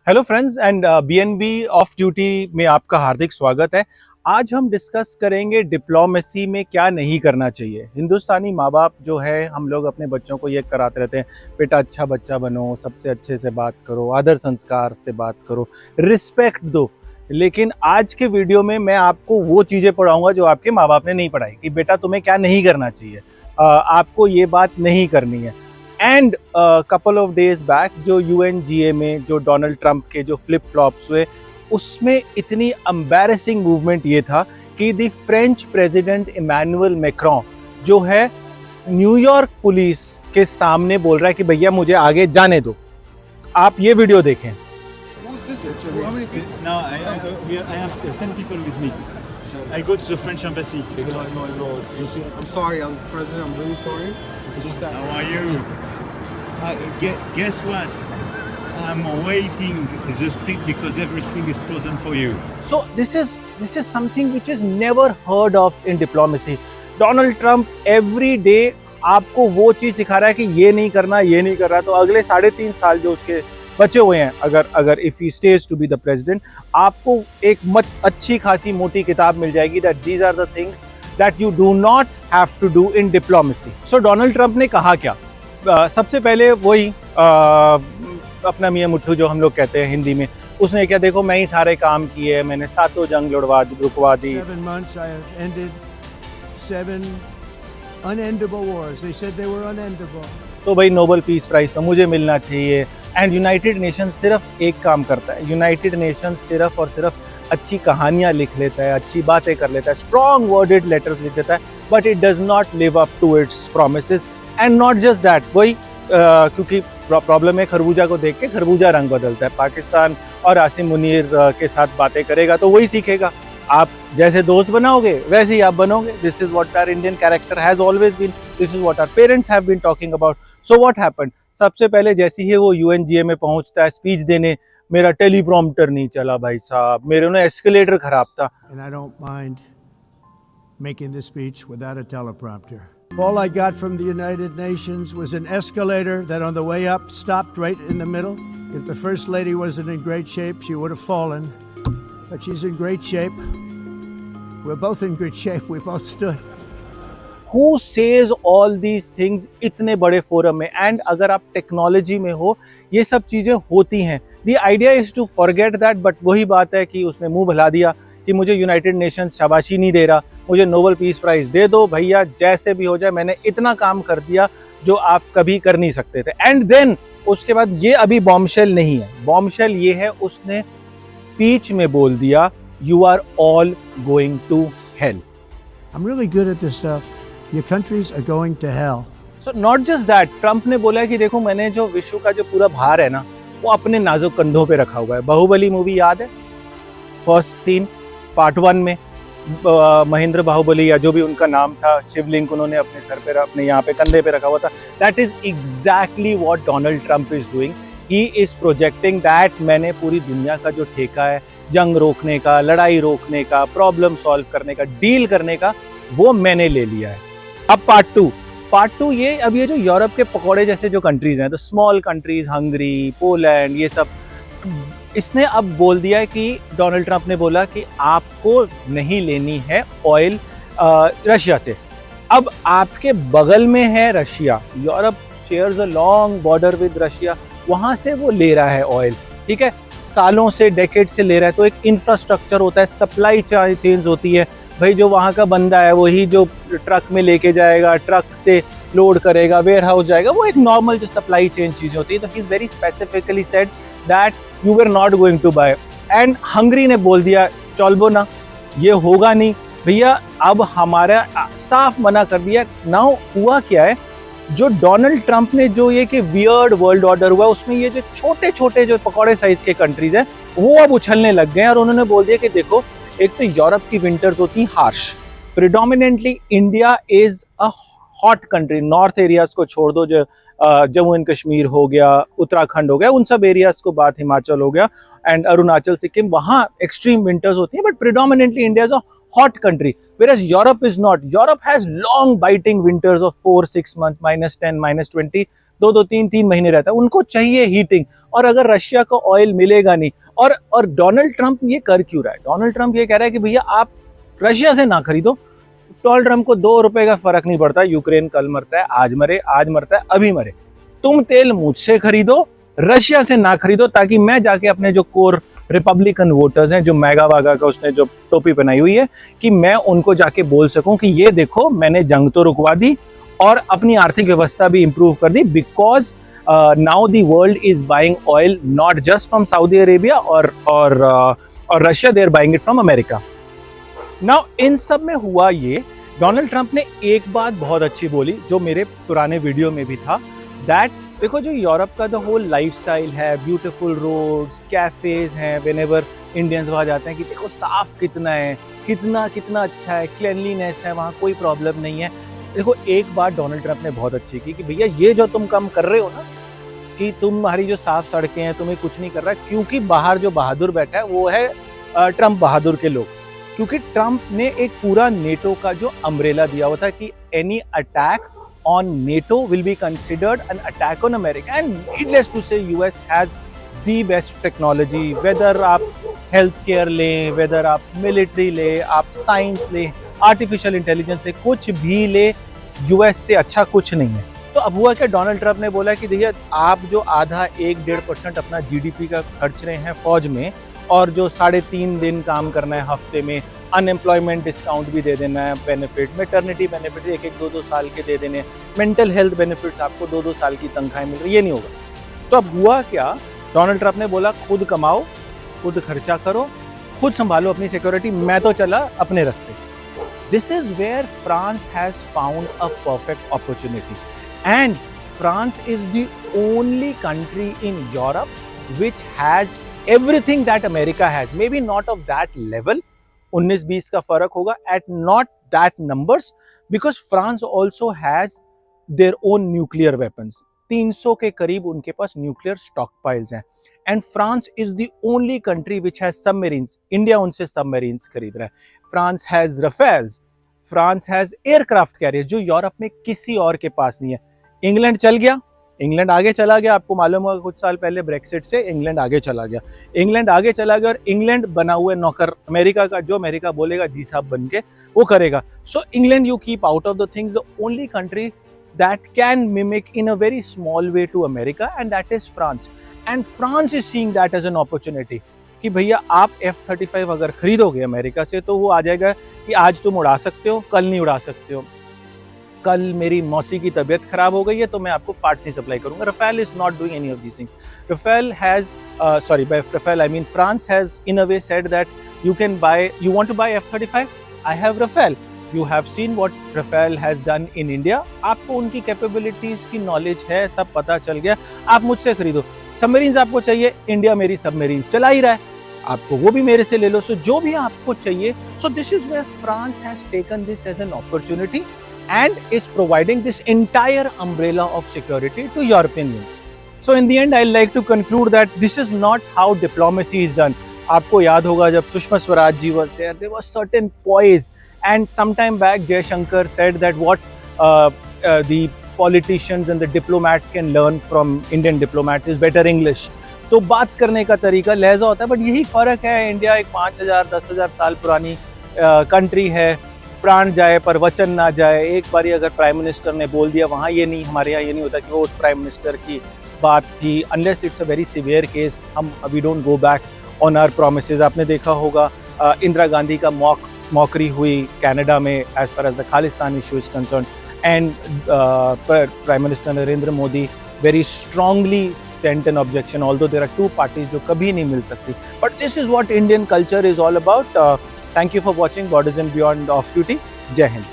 Hello friends and BNB of duty में आपका हार्दिक स्वागत है। आज हम डिस्कस करेंगे डिप्लोमेसी में क्या नहीं करना चाहिए। हिंदुस्तानी माँ बाप जो है, हम लोग अपने बच्चों को ये कराते रहते हैं, बेटा अच्छा बच्चा बनो, सबसे अच्छे से बात करो, आदर संस्कार से बात करो, रिस्पेक्ट दो। लेकिन आज के वीडियो में मैं आपको वो चीज़ें पढ़ाऊंगा जो आपके माँ बाप ने नहीं पढ़ाई, कि बेटा तुम्हें क्या नहीं करना चाहिए, आपको ये बात नहीं करनी है। And couple of days back जो यूएनजीए में जो डोनाल्ड ट्रंप के जो फ्लिप फ्लॉप्स हुए, उसमें इतनी एम्बैरेसिंग मूवमेंट ये था कि the French president Emmanuel Macron जो है, न्यूयॉर्क पुलिस के सामने बोल रहा है कि भैया मुझे आगे जाने दो। आप ये वीडियो देखें। No, I have 10 people with me. I go to the French embassy. No. I'm sorry, I'm president. I'm really sorry. It's just that. How are you? Guess what? I'm waiting the street because everything is frozen for you. So this is something which is never heard of in diplomacy. Donald Trump every day आपको वो चीज सिखा रहा है कि ये नहीं करना, ये नहीं कर रहा। तो अगले 3.5 साल जो उसके बचे हुए हैं, अगर if he stays to be the president, आपको एक अच्छी खासी मोटी किताब मिल जाएगी that these are the things that you do not have to do in diplomacy. So Donald Trump ने कहा क्या? सबसे पहले वही अपना मियां मुट्ठू जो हम लोग कहते हैं हिंदी में, उसने क्या, देखो मैं ही सारे काम किए, मैंने 7 जंग रुकवा दी। 7 months I have ended 7 unendable wars. They said they were unendable. तो भाई नोबेल पीस प्राइज तो मुझे मिलना चाहिए। एंड यूनाइटेड नेशन सिर्फ एक काम करता है, यूनाइटेड नेशन सिर्फ और सिर्फ अच्छी कहानियां लिख लेता है, अच्छी बातें कर लेता है, स्ट्रॉन्ग वर्डेड लेटर्स लिख देता है, but it does not live up to its promises. And not just that, वही क्योंकि प्रॉब्लम है, खरबूजा को देख के खरबूजा रंग बदलता है। पाकिस्तान और आसिम मुनीर के साथ बातें करेगा तो वही सीखेगा। आप जैसे दोस्त बनाओगे वैसे ही आप बनोगे। This is what our Indian character has always been, this is what our parents have been talking about. So what happened? सबसे पहले जैसे ही वो यूएनजीए में पहुंचता है स्पीच देने, मेरा टेलीप्रॉम्प्टर नहीं चला भाई साहब, मेरे ना एस्केलेटर खराब था। And I don't mind making this speech without a teleprompter. All I got from the United Nations was an escalator that on the way up stopped right in the middle. If the First Lady wasn't in great shape, she would have fallen. But she's in great shape. We're both in good shape. We both stood. Who says all these things इतने बड़े forum में? And अगर आप technology में हो, ये सब चीज़ें होती हैं। The idea is to forget that, but वही बात है कि उसने मुंह भुला दिया कि मुझे यूनाइटेड नेशंस शाबाशी नहीं दे रहा, मुझे नोबेल पीस प्राइज दे दो भैया, जैसे भी हो जाए, मैंने इतना काम कर दिया जो आप कभी कर नहीं सकते थे। एंड देन उसके बाद ये अभी बॉम्बशेल नहीं है, बॉम्बशेल ये है, उसने स्पीच में बोल दिया, you are all going to hell. I'm really good at this stuff. Your countries are going to hell. So not just that, Trump ने बोला कि देखो मैंने जो विश्व का जो पूरा भार है ना, वो अपने नाजुक कंधों पे रखा हुआ है। बाहुबली मूवी याद है? फर्स्ट सीन पार्ट 1 में महेंद्र बाहुबली या जो भी उनका नाम था, शिवलिंग उन्होंने अपने सर पे, अपने यहाँ पे कंधे पे रखा हुआ था। That is exactly what Donald Trump is doing. He is projecting that मैंने पूरी दुनिया का जो ठेका है जंग रोकने का, लड़ाई रोकने का, प्रॉब्लम सॉल्व करने का, डील करने का, वो मैंने ले लिया है। अब पार्ट टू ये, अब ये जो यूरोप के पकौड़े जैसे जो कंट्रीज हैं, तो स्मॉल कंट्रीज, हंगरी, पोलैंड, ये सब, इसने अब बोल दिया है कि डोनाल्ड ट्रंप ने बोला कि आपको नहीं लेनी है ऑयल रशिया से। अब आपके बगल में है Russia, Europe shares a long border with Russia, वहां से वो ले रहा है ऑयल, ठीक है, सालों से, डेकेड से ले रहा है। तो एक इंफ्रास्ट्रक्चर होता है, सप्लाई चेन्स होती है भाई, जो वहाँ का बंदा है वही जो ट्रक में लेके जाएगा, ट्रक से लोड करेगा, वेयर हाउस जाएगा, वो एक नॉर्मल जो सप्लाई चेन चीज़ें होती है। तो he is very specifically said that you were not going to buy. And Hungary ने बोल दिया चलबो ना, ये होगा नहीं भैया। अब हमारा साफ मना कर दिया। नाउ हुआ क्या है, जो डोनाल्ड ट्रंप ने जो ये कि वियर्ड वर्ल्ड ऑर्डर हुआ, उसमें ये जो छोटे छोटे जो पकौड़े साइज के कंट्रीज हैं, वो अब उछलने लग गए हैं। और उन्होंने बोल दिया कि देखो, एक तो यूरोप की विंटर्स होती हैं harsh, predominantly India is a hot country. North areas को छोड़ दो, जो जम्मू एंड कश्मीर हो गया, उत्तराखंड हो गया, उन सब एरियाज को बात, हिमाचल हो गया एंड अरुणाचल, सिक्किम, वहाँ एक्सट्रीम विंटर्स होती है। But predominantly India is a hot country, whereas Europe is not. Europe has long biting winters of 4-6 months, -10, -20, दो 3 महीने रहता है, उनको चाहिए हीटिंग। और अगर रशिया को ऑयल मिलेगा नहीं, और डोनाल्ड ट्रंप ये कर क्यों रहा है? डोनाल्ड ट्रंप ये कह रहा है कि भैया आप रशिया से ना खरीदो। डोनाल्ड ट्रंप को 2 रुपए का फर्क नहीं पड़ता, यूक्रेन कल मरता है, आज मरे, आज मरता है, अभी मरे। तुम तेल मुझसे खरीदो, रशिया से ना खरीदो, ताकि मैं जाके अपने जो कोर रिपब्लिकन वोटर्स हैं, जो मैगा वागा का उसने जो टोपी पहनाई हुई है, कि मैं उनको जाके बोल सकूं कि ये देखो मैंने जंग तो रुकवा दी और अपनी आर्थिक व्यवस्था भी इंप्रूव कर दी, because now the world is buying oil not just from Saudi Arabia और Russia, they are buying it from America. Now इन सब में हुआ ये, डोनाल्ड ट्रंप ने एक बात बहुत अच्छी बोली जो मेरे पुराने वीडियो में भी था, दैट देखो जो यूरोप का द होल लाइफस्टाइल है, ब्यूटीफुल रोड्स, कैफेज हैं, व्हेनेवर इंडियंस वहाँ जाते हैं कि देखो साफ कितना है, कितना कितना अच्छा है, क्लीनलीनेस है वहाँ, कोई प्रॉब्लम नहीं है। देखो एक बात डोनाल्ड ट्रंप ने बहुत अच्छी की कि भैया ये जो तुम काम कर रहे हो ना, कि तुम्हारी जो साफ सड़कें हैं तुम्हें कुछ नहीं कर रहा है, क्योंकि बाहर जो बहादुर बैठा है वो है ट्रंप बहादुर के लोग। क्योंकि ट्रंप ने एक पूरा नेटो का जो अम्ब्रेला दिया हुआ था कि any attack on NATO will be considered an attack on America, and needless to say US has the best technology, whether आप health care लें, whether आप military लें, आप science लें, artificial intelligence लें, कुछ भी ले, US से अच्छा कुछ नहीं है। तो अब हुआ क्या, डोनाल्ड ट्रंप ने बोला कि देखिए आप जो आधा 1-1.5% अपना GDP का खर्च रहे हैं फौज में, और जो 3.5 दिन काम करना है हफ्ते में, अनएम्प्लॉयमेंट डिस्काउंट भी दे देना है, बेनिफिट, मैटरनिटी बेनिफिट 1-2 साल के दे देने, मेंटल हेल्थ बेनिफिट्स आपको 2 साल की तनख्वाहें मिल रही, ये नहीं होगा। तो अब हुआ क्या, डोनाल्ड ट्रंप ने बोला खुद कमाओ, खुद खर्चा करो, खुद संभालो अपनी सिक्योरिटी, मैं तो चला अपने रास्ते। This is where France has found a perfect opportunity, and France is the only country in Europe which has everything that America has, maybe not of that level, 19-20 का फर्क होगा, at not that numbers, because France also has their own nuclear weapons, 300 के करीब उनके पास nuclear stockpiles हैं, and France is the only country which has submarines, India उनसे submarines खरीद रहा है, France has Rafales, France has aircraft carrier जो यूरोप में किसी और के पास नहीं है। इंग्लैंड चल गया, इंग्लैंड आगे चला गया, आपको मालूम होगा कुछ साल पहले ब्रेक्सिट से इंग्लैंड आगे चला गया, इंग्लैंड आगे चला गया, और इंग्लैंड बना हुआ नौकर अमेरिका का, जो अमेरिका बोलेगा जी साहब बन के वो करेगा। So England you keep out of the things, the only country that can mimic in a very small way to America, and that is France, and France is seeing that as an opportunity कि भैया आप F-35 अगर खरीदोगे America से तो वो आ जाएगा कि आज तुम उड़ा सकते हो, कल नहीं उड़ा सकते हो, कल मेरी मौसी की तबीयत खराब हो गई है तो मैं आपको पार्ट्स नहीं सप्लाई करूंगा। Rafale is not doing any of these things. Rafale has by Rafale I mean France has in a way said that you can buy, you want to buy F-35, I have Rafale, you have seen what Rafale has done in India, आपको उनकी capabilities की knowledge है, सब पता चल गया, आप मुझसे खरीदो। सबमरीन्स आपको चाहिए, इंडिया मेरी सबमरीन्स चला ही रहा है, आपको वो भी मेरे से ले लो। सो जो भी आपको चाहिए, so this is where France has taken this as an opportunity and is providing this entire umbrella of security to European Union. So in the end I like to conclude that this is not how diplomacy is done. आपको याद होगा जब Sushma Swaraj ji was there was certain poise, and some time back Jaishankar said that what the politicians and the diplomats can learn from Indian diplomats is better English. तो बात करने का तरीका लहजा होता है, बट यही फर्क है। इंडिया एक 5,000-10,000 साल पुरानी कंट्री है, प्राण जाए पर वचन ना जाए। एक बारी अगर प्राइम मिनिस्टर ने बोल दिया, वहाँ ये नहीं, हमारे यहाँ ये नहीं होता कि वो उस प्राइम मिनिस्टर की बात थी, unless it's a very severe case, हम we don't go back on our promises. आपने देखा होगा इंदिरा गांधी का मॉकरी हुई कनाडा में as far as the Khalistan issue is concern, and prime minister Narendra Modi very strongly sent an objection, although there are two parties जो कभी नहीं मिल सकती, but this is what Indian culture is all about. Thank you for watching Borders and Beyond Off Duty. Jai Hind.